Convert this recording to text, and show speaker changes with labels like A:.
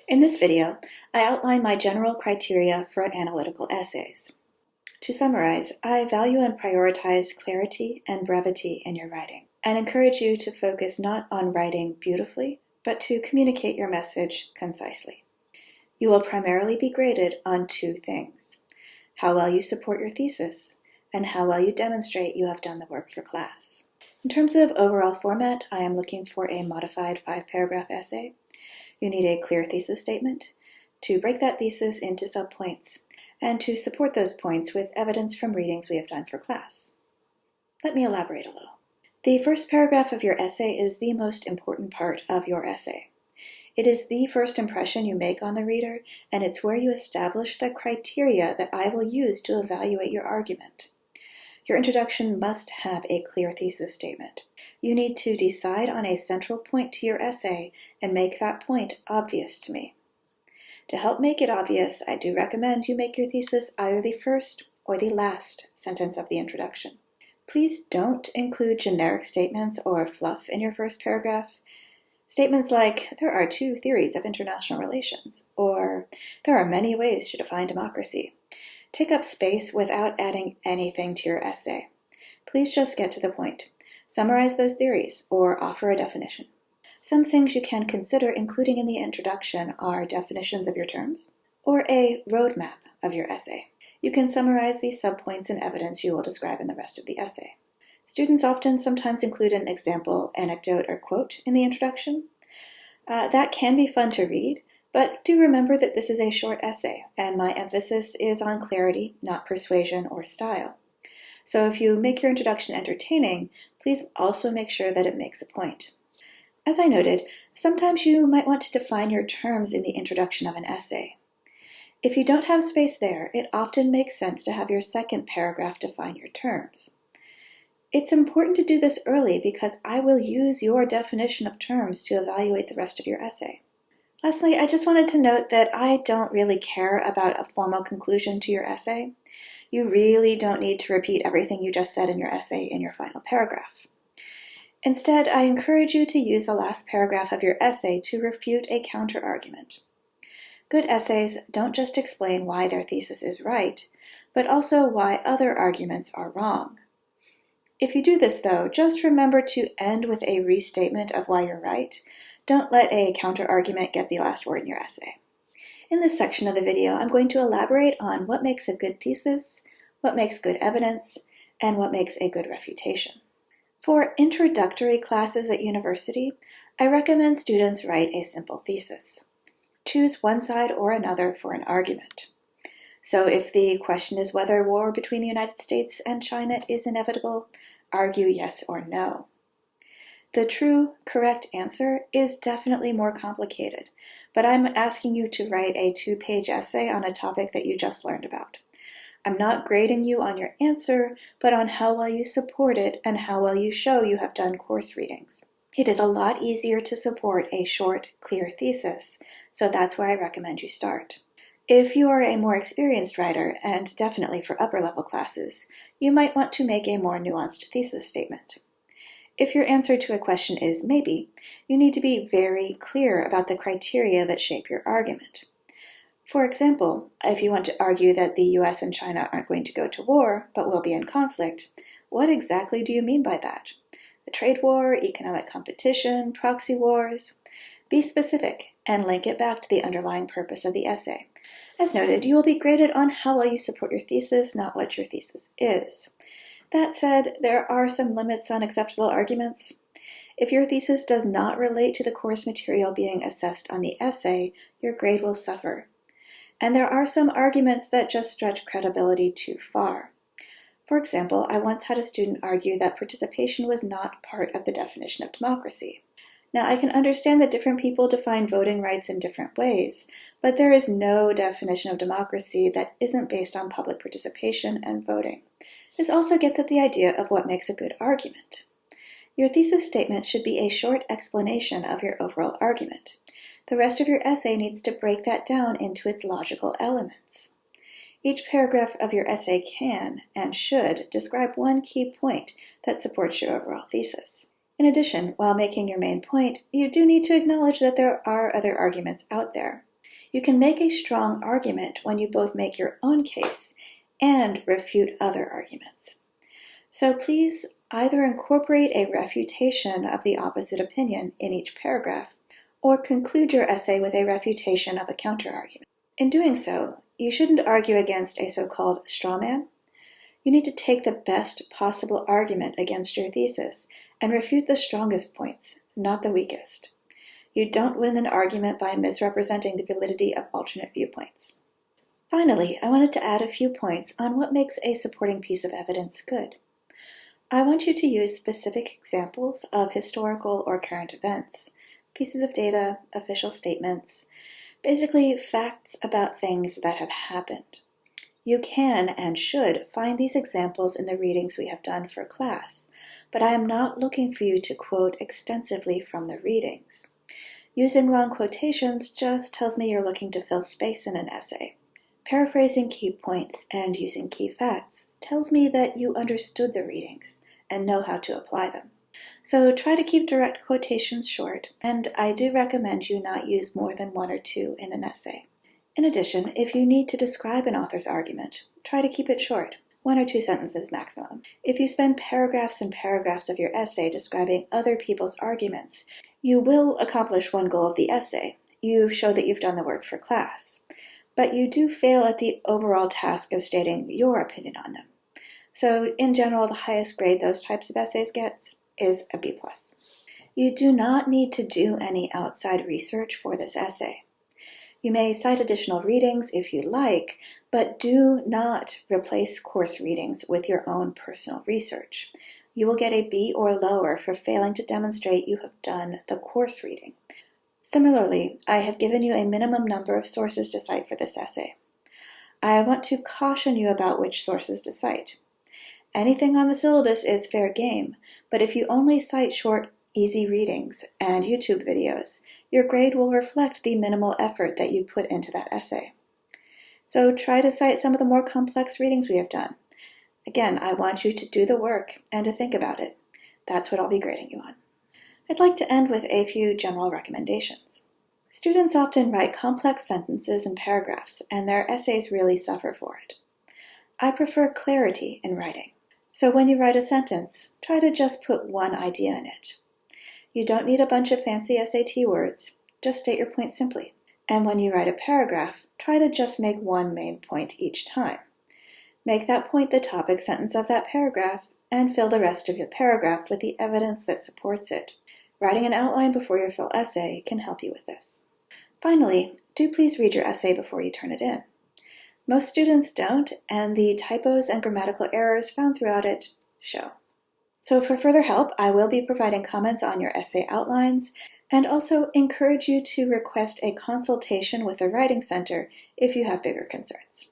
A: In this video, I outline my general criteria for analytical essays. To summarize, I value and prioritize clarity and brevity in your writing, and encourage you to focus not on writing beautifully, but to communicate your message concisely. You will primarily be graded on two things: how well you support your thesis, and how well you demonstrate you have done the work for class. In terms of overall format, I am looking for a modified 5-paragraph essay. You need a clear thesis statement, to break that thesis into subpoints, and to support those points with evidence from readings we have done for class. Let me elaborate a little. The first paragraph of your essay is the most important part of your essay. It is the first impression you make on the reader, and it's where you establish the criteria that I will use to evaluate your argument. Your introduction must have a clear thesis statement. You need to decide on a central point to your essay and make that point obvious to me. To help make it obvious, I do recommend you make your thesis either the first or the last sentence of the introduction. Please don't include generic statements or fluff in your first paragraph. Statements like, "There are two theories of international relations," or "There are many ways to define democracy," take up space without adding anything to your essay. Please just get to the point. Summarize those theories or offer a definition. Some things you can consider including in the introduction are definitions of your terms or a roadmap of your essay. You can summarize the subpoints and evidence you will describe in the rest of the essay. Students often sometimes include an example, anecdote, or quote in the introduction. That can be fun to read, but do remember that this is a short essay, and my emphasis is on clarity, not persuasion or style. So if you make your introduction entertaining, please also make sure that it makes a point. As I noted, sometimes you might want to define your terms in the introduction of an essay. If you don't have space there, it often makes sense to have your second paragraph define your terms. It's important to do this early because I will use your definition of terms to evaluate the rest of your essay. Lastly, I just wanted to note that I don't really care about a formal conclusion to your essay. You really don't need to repeat everything you just said in your essay in your final paragraph. Instead, I encourage you to use the last paragraph of your essay to refute a counter-argument. Good essays don't just explain why their thesis is right, but also why other arguments are wrong. If you do this, though, just remember to end with a restatement of why you're right. Don't let a counter-argument get the last word in your essay. In this section of the video, I'm going to elaborate on what makes a good thesis, what makes good evidence, and what makes a good refutation. For introductory classes at university, I recommend students write a simple thesis. Choose one side or another for an argument. So if the question is whether war between the United States and China is inevitable, argue yes or no. The true, correct answer is definitely more complicated, but I'm asking you to write a 2-page essay on a topic that you just learned about. I'm not grading you on your answer, but on how well you support it and how well you show you have done course readings. It is a lot easier to support a short, clear thesis, so that's where I recommend you start. If you are a more experienced writer, and definitely for upper-level classes, you might want to make a more nuanced thesis statement. If your answer to a question is maybe, you need to be very clear about the criteria that shape your argument. For example, if you want to argue that the US and China aren't going to go to war, but will be in conflict, what exactly do you mean by that? A trade war, economic competition, proxy wars? Be specific and link it back to the underlying purpose of the essay. As noted, you will be graded on how well you support your thesis, not what your thesis is. That said, there are some limits on acceptable arguments. If your thesis does not relate to the course material being assessed on the essay, your grade will suffer. And there are some arguments that just stretch credibility too far. For example, I once had a student argue that participation was not part of the definition of democracy. Now, I can understand that different people define voting rights in different ways, but there is no definition of democracy that isn't based on public participation and voting. This also gets at the idea of what makes a good argument. Your thesis statement should be a short explanation of your overall argument. The rest of your essay needs to break that down into its logical elements. Each paragraph of your essay can and should describe one key point that supports your overall thesis. In addition, while making your main point, you do need to acknowledge that there are other arguments out there. You can make a strong argument when you both make your own case and refute other arguments. So please either incorporate a refutation of the opposite opinion in each paragraph, or conclude your essay with a refutation of a counterargument. In doing so, you shouldn't argue against a so-called straw man. You need to take the best possible argument against your thesis and refute the strongest points, not the weakest. You don't win an argument by misrepresenting the validity of alternate viewpoints. Finally, I wanted to add a few points on what makes a supporting piece of evidence good. I want you to use specific examples of historical or current events, pieces of data, official statements, basically facts about things that have happened. You can and should find these examples in the readings we have done for class, but I am not looking for you to quote extensively from the readings. Using long quotations just tells me you're looking to fill space in an essay. Paraphrasing key points and using key facts tells me that you understood the readings and know how to apply them. So try to keep direct quotations short, and I do recommend you not use more than one or two in an essay. In addition, if you need to describe an author's argument, try to keep it short, 1 or 2 sentences maximum. If you spend paragraphs and paragraphs of your essay describing other people's arguments, you will accomplish one goal of the essay. You show that you've done the work for class. But you do fail at the overall task of stating your opinion on them. So in general, the highest grade those types of essays gets is a B+. You do not need to do any outside research for this essay. You may cite additional readings if you like, but do not replace course readings with your own personal research. You will get a B or lower for failing to demonstrate you have done the course reading. Similarly, I have given you a minimum number of sources to cite for this essay. I want to caution you about which sources to cite. Anything on the syllabus is fair game, but if you only cite short, easy readings and YouTube videos, your grade will reflect the minimal effort that you put into that essay. So try to cite some of the more complex readings we have done. Again, I want you to do the work and to think about it. That's what I'll be grading you on. I'd like to end with a few general recommendations. Students often write complex sentences and paragraphs, and their essays really suffer for it. I prefer clarity in writing. So when you write a sentence, try to just put one idea in it. You don't need a bunch of fancy SAT words, just state your point simply. And when you write a paragraph, try to just make one main point each time. Make that point the topic sentence of that paragraph, and fill the rest of your paragraph with the evidence that supports it. Writing an outline before your full essay can help you with this. Finally, do please read your essay before you turn it in. Most students don't, and the typos and grammatical errors found throughout it show. So for further help, I will be providing comments on your essay outlines, and also encourage you to request a consultation with the Writing Center if you have bigger concerns.